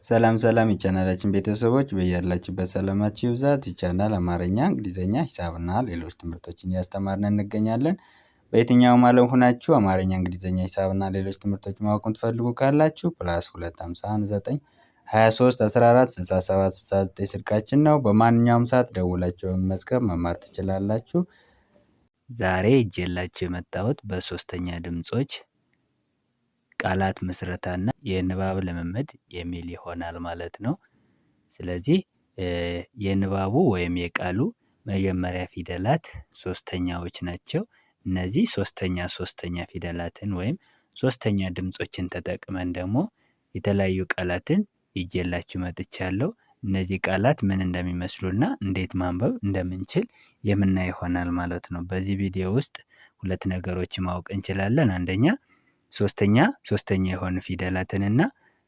ሰላም ሰላም የቻናላችን ቤተሰቦች በያላችሁበት ሰላማችሁ ይብዛ። እዚህ ቻናል አማርኛ፣ እንግሊዝኛ፣ ሂሳብና ሌሎች ትምህርቶችን እያስተማርን እንገኛለን። በየትኛውም ዓለም ሆናችሁ አማርኛ፣ እንግሊዝኛ፣ ሂሳብና ሌሎች ትምህርቶችን ማወቅ የምትፈልጉ ካላችሁ +251 923 14 67 69 ስልካችን ነው። በማንኛውም ሰዓት ደውላችሁ በመመዝገብ መማር ትችላላችሁ። ዛሬ ይዤላችሁ የመጣሁት በሶስተኛ ድምጾች ቃላት ምስረታና የንባብ ልምምድ የሚል ይሆናል ማለት ነው። ስለዚህ የንባቡ ወይም የቃሉ መጀመሪያ ፊደላት ሶስተኛዎች ናቸው። እነዚህ ሶስተኛ ፊደላትን ወይም ሶስተኛ ድምጾችን ተጠቅመን ደግሞ የተለያዩ ቃላትን ይዤላችሁ መጥቻለሁ። እነዚህ ቃላት ምን እንደሚመስሉና እንዴት ማንበብ እንደምንችል የምናይ ይሆናል ማለት ነው። በዚህ ቪዲዮ ውስጥ ሁለት ነገሮችን ማወቅ እንችላለን። አንደኛ ሶስተኛ የሆኑ ፊደላትንና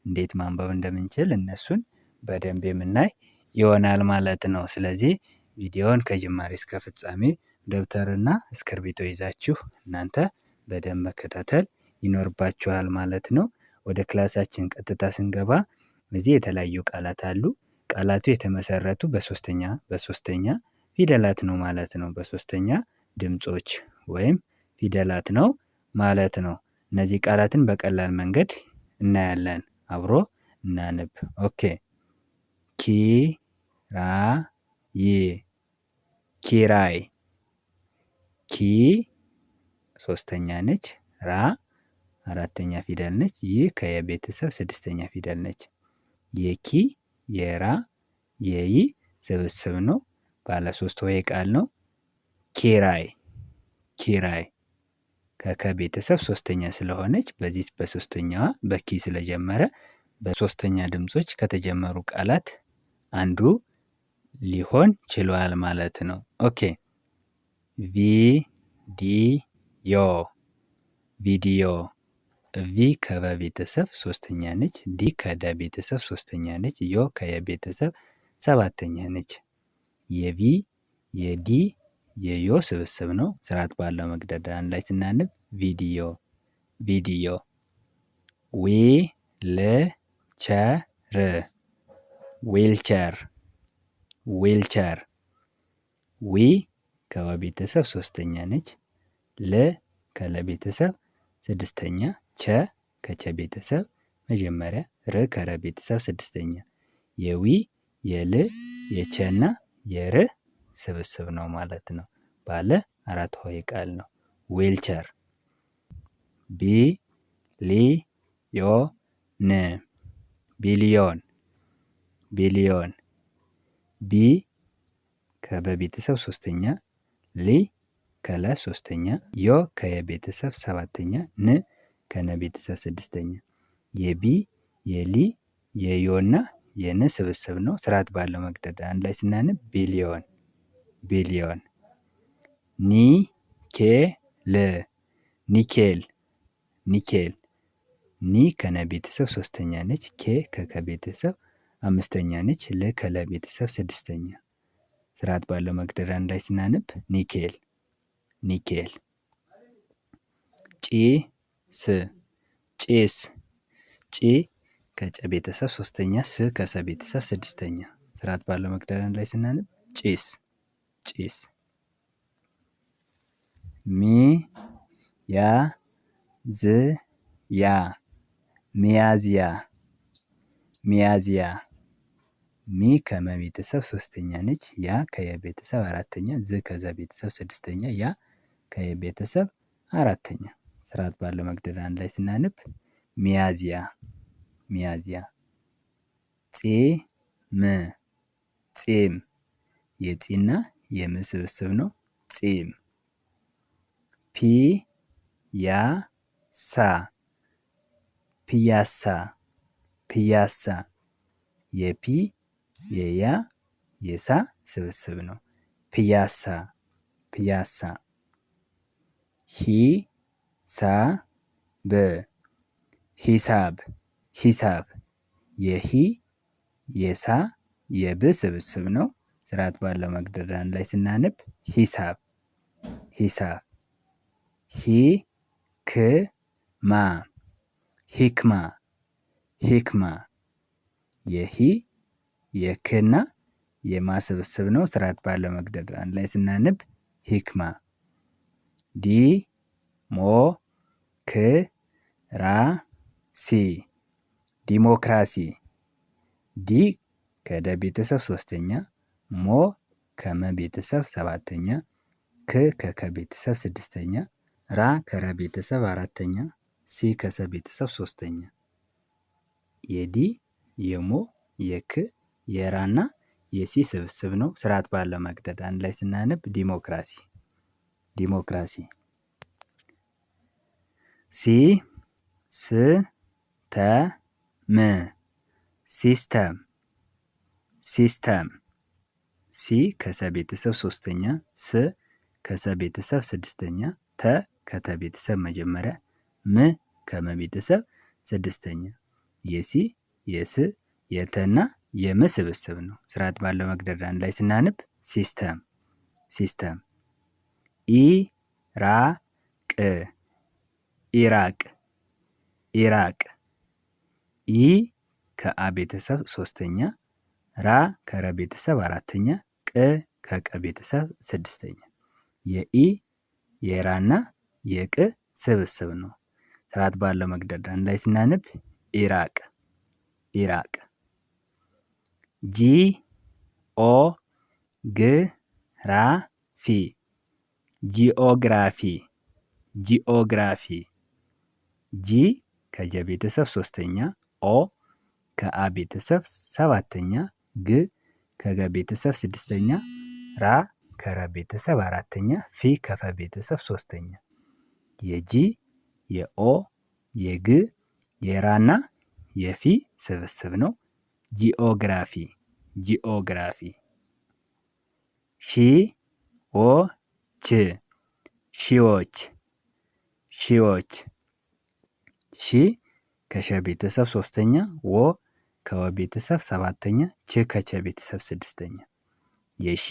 እንዴት ማንበብ እንደምንችል እነሱን በደንብ የምናይ ይሆናል ማለት ነው። ስለዚህ ቪዲዮውን ከጅማሬ እስከ ፍጻሜ ደብተርና እስክርቢቶ ይዛችሁ እናንተ በደንብ መከታተል ይኖርባችኋል ማለት ነው። ወደ ክላሳችን ቀጥታ ስንገባ እዚህ የተለያዩ ቃላት አሉ። ቃላቱ የተመሰረቱ በሶስተኛ ፊደላት ነው ማለት ነው። በሶስተኛ ድምጾች ወይም ፊደላት ነው ማለት ነው። እነዚህ ቃላትን በቀላል መንገድ እናያለን። አብሮ እናንብ። ኦኬ። ኪራይ፣ ኪ ሶስተኛ ነች፣ ራ አራተኛ ፊደል ነች፣ ይ ከየቤተሰብ ስድስተኛ ፊደል ነች። የኪ የራ የይ ስብስብ ነው። ባለ ሶስት ሆሄ ቃል ነው። ኪራይ ከቤተሰብ ሶስተኛ ስለሆነች በዚህ በሶስተኛዋ በኪ ስለጀመረ በሶስተኛ ድምጾች ከተጀመሩ ቃላት አንዱ ሊሆን ችሏል ማለት ነው። ኦኬ። ቪዲዮ፣ ቪ ከበቤተሰብ ሶስተኛ ነች፣ ዲ ከደ ቤተሰብ ሶስተኛ ነች፣ ዮ ከየቤተሰብ ሰባተኛ ነች። የቪ የዲ የዮ ስብስብ ነው። ስርዓት ባለው መግደርደሪያ ላይ ስናንብ ቪዲዮ። ዊልቸር፣ ዊ ከወቤተሰብ ሶስተኛ ነች፣ ል ከለቤተሰብ ስድስተኛ፣ ቸ ከቸ ቤተሰብ መጀመሪያ፣ ር ከረ ቤተሰብ ስድስተኛ። የዊ የል የቸና የር ስብስብ ነው ማለት ነው። ባለ አራት ሆሄ ቃል ነው። ዊልቸር። ቢሊዮን፣ ቢ ከበቤተሰብ ሶስተኛ፣ ሊ ከለ ሶስተኛ፣ ዮ ከየቤተሰብ ሰባተኛ፣ ን ከነ ቤተሰብ ስድስተኛ። የቢ የሊ የዮና የን ስብስብ ነው። ስርዓት ባለው መግደርደሪያ አንድ ላይ ስናነብ ቢሊዮን። ኒኬል፣ ኒ ከነ ቤተሰብ ሶስተኛ ነች፣ ኬ ከከ ቤተሰብ አምስተኛ ነች፣ ል ከለ ቤተሰብ ስድስተኛ። ስርዓት ባለው መግደርደሪያ አንድ ላይ ስናነብ ኒኬል። ጭስ፣ ጪ ከጨ ቤተሰብ ሶስተኛ፣ ስ ከሰ ቤተሰብ ስድስተኛ። ስርዓት ባለው መግደርደሪያ አንድ ላይ ስናነብ ጭስ። ሚያዝያ፣ ሚ ከመ ቤተሰብ ሶስተኛ ነች፣ ያ ከየቤተሰብ አራተኛ፣ ዝ ከዘ ቤተሰብ ስድስተኛ፣ ያ ከየቤተሰብ አራተኛ። ስርዓት ባለው መግደርደሪያ አንድ ላይ ስናነብ ሚያዝያ። ጺም፣ የጺና የም ስብስብ ነው። ጺም። ፒያሳ፣ የፒ የያ የሳ ስብስብ ነው። ፒያሳ። ሂሳብ፣ የሂ የሳ የብ ስብስብ ነው። ስርዓት ባለው መግደርደሪያ አንድ ላይ ስናነብ ሂሳብ። ሂክማ፣ የሂ የክና የማ ስብስብ ነው። ስርዓት ባለው መግደርደር አንድ ላይ ስናነብ ሂክማ። ዲ ሞ ክ ራ ሲ ዲሞክራሲ። ዲ ከደ ቤተሰብ ሶስተኛ፣ ሞ ከመ ቤተሰብ ሰባተኛ፣ ክ ከከ ቤተሰብ ስድስተኛ፣ ራ ከረ ቤተሰብ አራተኛ፣ ሲ ከሰ ቤተሰብ ሶስተኛ። የዲ የሞ የክ የራና የሲ ስብስብ ነው። ስርዓት ባለው መግደርደር አንድ ላይ ስናነብ ዲሞክራሲ ዲሞክራሲ። ሲ ስ ተ ም ሲስተም ሲስተም። ሲ ከሰ ቤተሰብ ሶስተኛ፣ ስ ከሰ ቤተሰብ ስድስተኛ፣ ተ ከተ ቤተሰብ መጀመሪያ፣ ም ከመ ቤተሰብ ስድስተኛ። የሲ የስ የተና የም ስብስብ ነው። ስርዓት ባለው መግደርደር አንድ ላይ ስናነብ ሲስተም ሲስተም። ኢ ራ ቅ ኢራቅ ኢራቅ። ኢ ከአ ቤተሰብ ሶስተኛ፣ ራ ከረ ቤተሰብ አራተኛ፣ ቅ ከቀ ቤተሰብ ስድስተኛ። የኢ የራና የቅ ስብስብ ነው። ስርዓት ባለው መግደርደር አንድ ላይ ስናነብ ኢራቅ ኢራቅ። ጂ ኦ ግ ራ ፊ ጂኦግራፊ ጂኦግራፊ። ጂ ከጀ ቤተሰብ ሶስተኛ፣ ኦ ከአ ቤተሰብ ሰባተኛ፣ ግ ከገ ቤተሰብ ስድስተኛ፣ ራ ከረ ቤተሰብ አራተኛ፣ ፊ ከፈ ቤተሰብ ሶስተኛ። የጂ የኦ የግ የራና የፊ ስብስብ ነው። ጂኦግራፊ ጂኦግራፊ። ሺ ኦ ች ሺዎች ሺዎች። ሺ ከሸ ቤተሰብ ሶስተኛ፣ ወ ከወ ቤተሰብ ሰባተኛ፣ ች ከቸ ቤተሰብ ስድስተኛ። የሺ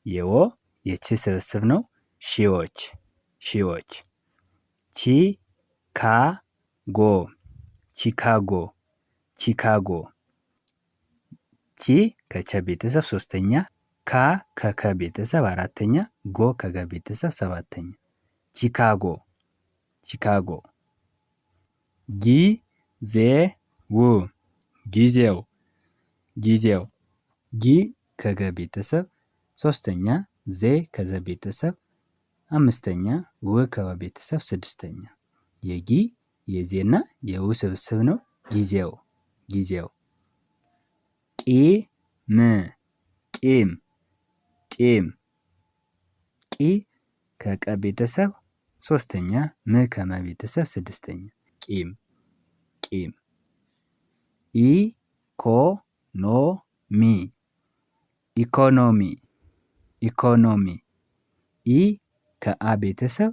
የወ የች ስብስብ ነው። ሺዎች ሺዎች። ቺ ካ ጎ ቺካጎ ቺካጎ። ቺ ከቸ ቤተሰብ ሶስተኛ፣ ካ ከከ ቤተሰብ አራተኛ፣ ጎ ከገ ቤተሰብ ሰባተኛ። ቺካጎ ቺካጎ። ጊ ዜ ው ጊዜው ጊዜው። ጊ ከገ ቤተሰብ ሶስተኛ፣ ዜ ከዘ ቤተሰብ አምስተኛ፣ ው ከወ ቤተሰብ ስድስተኛ። የጊ የዜና የው ስብስብ ነው። ጊዜው ጊዜው። ቂ ም ቂም ቂም። ቂ ከቀ ቤተሰብ ሶስተኛ፣ ም ከመ ቤተሰብ ስድስተኛ። ቂም ቂም። ኢ ኮ ኖ ሚ ኢኮኖሚ ኢኮኖሚ። ኢ ከአ ቤተሰብ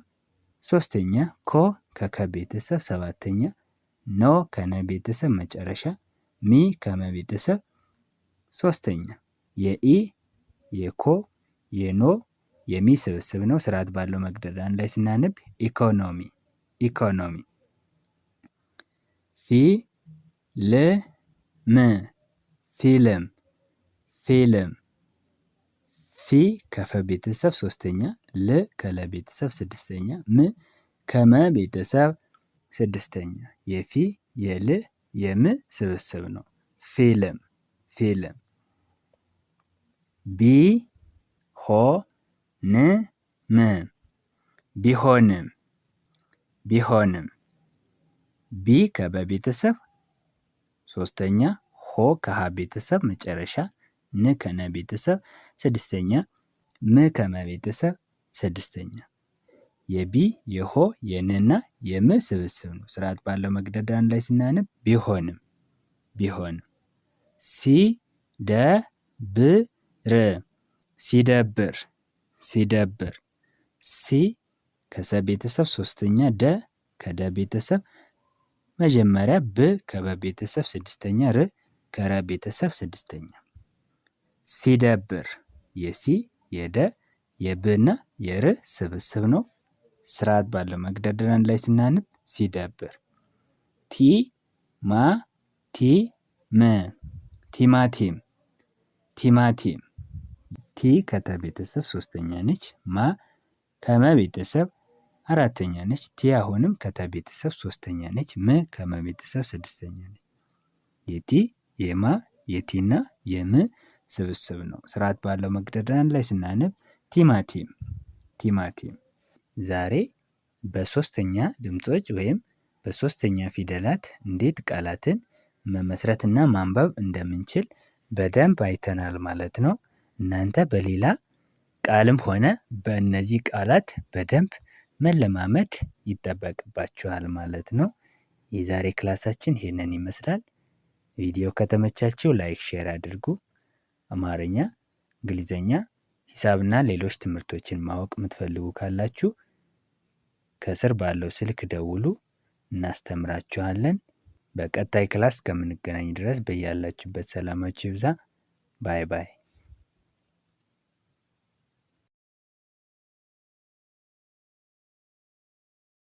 ሶስተኛ፣ ኮ ከከ ቤተሰብ ሰባተኛ፣ ኖ ከነ ቤተሰብ መጨረሻ፣ ሚ ከመ ቤተሰብ ሶስተኛ። የኢ የኮ የኖ የሚ ስብስብ ነው። ስርዓት ባለው መግደርደር አንድ ላይ ስናነብ ኢኮኖሚ ኢኮኖሚ። ፊ ል ም ፊልም ፊልም። ፊ ከፈ ቤተሰብ ሶስተኛ፣ ል ከለ ቤተሰብ ስድስተኛ፣ ም ከመ ቤተሰብ ስድስተኛ። የፊ የል የም ስብስብ ነው። ፊልም ፊልም። ቢ ሆ ን ም ቢሆንም ቢሆንም። ቢ ከበ ቤተሰብ ሶስተኛ፣ ሆ ከሀ ቤተሰብ መጨረሻ፣ ን ከነ ቤተሰብ ስድስተኛ፣ ም ከመ ቤተሰብ ስድስተኛ። የቢ የሆ የንና የም ስብስብ ነው። ስርዓት ባለው መግደርደር አንድ ላይ ስናነብ ቢሆንም ቢሆንም። ሲ ደ ብ ር ሲደብር ሲደብር። ሲ ከሰ ቤተሰብ ሶስተኛ፣ ደ ከደ ቤተሰብ መጀመሪያ፣ ብ ከበ ቤተሰብ ስድስተኛ፣ ር ከረ ቤተሰብ ስድስተኛ። ሲደብር የሲ የደ የብና የር ስብስብ ነው። ስርዓት ባለው መግደርደር አንድ ላይ ስናነብ ሲደብር። ቲ ማ ቲ ም ቲማቲም ቲማቲም። ቲ ከተ ቤተሰብ ሶስተኛ ነች። ማ ከመ ቤተሰብ አራተኛ ነች። ቲ አሁንም ከተ ቤተሰብ ሶስተኛ ነች። ም ከመ ቤተሰብ ስድስተኛ ነች። የቲ የማ የቲና የም ስብስብ ነው። ስርዓት ባለው መግደርደሪያ ላይ ስናነብ ቲማቲም ቲማቲም። ዛሬ በሶስተኛ ድምጾች ወይም በሶስተኛ ፊደላት እንዴት ቃላትን መመስረትና ማንበብ እንደምንችል በደንብ አይተናል ማለት ነው። እናንተ በሌላ ቃልም ሆነ በእነዚህ ቃላት በደንብ መለማመድ ይጠበቅባችኋል ማለት ነው። የዛሬ ክላሳችን ይሄንን ይመስላል። ቪዲዮ ከተመቻችሁ ላይክ፣ ሼር አድርጉ። አማርኛ፣ እንግሊዘኛ፣ ሂሳብና ሌሎች ትምህርቶችን ማወቅ የምትፈልጉ ካላችሁ ከስር ባለው ስልክ ደውሉ፣ እናስተምራችኋለን። በቀጣይ ክላስ እስከምንገናኝ ድረስ በያላችሁበት ሰላማችሁ ይብዛ። ባይ ባይ።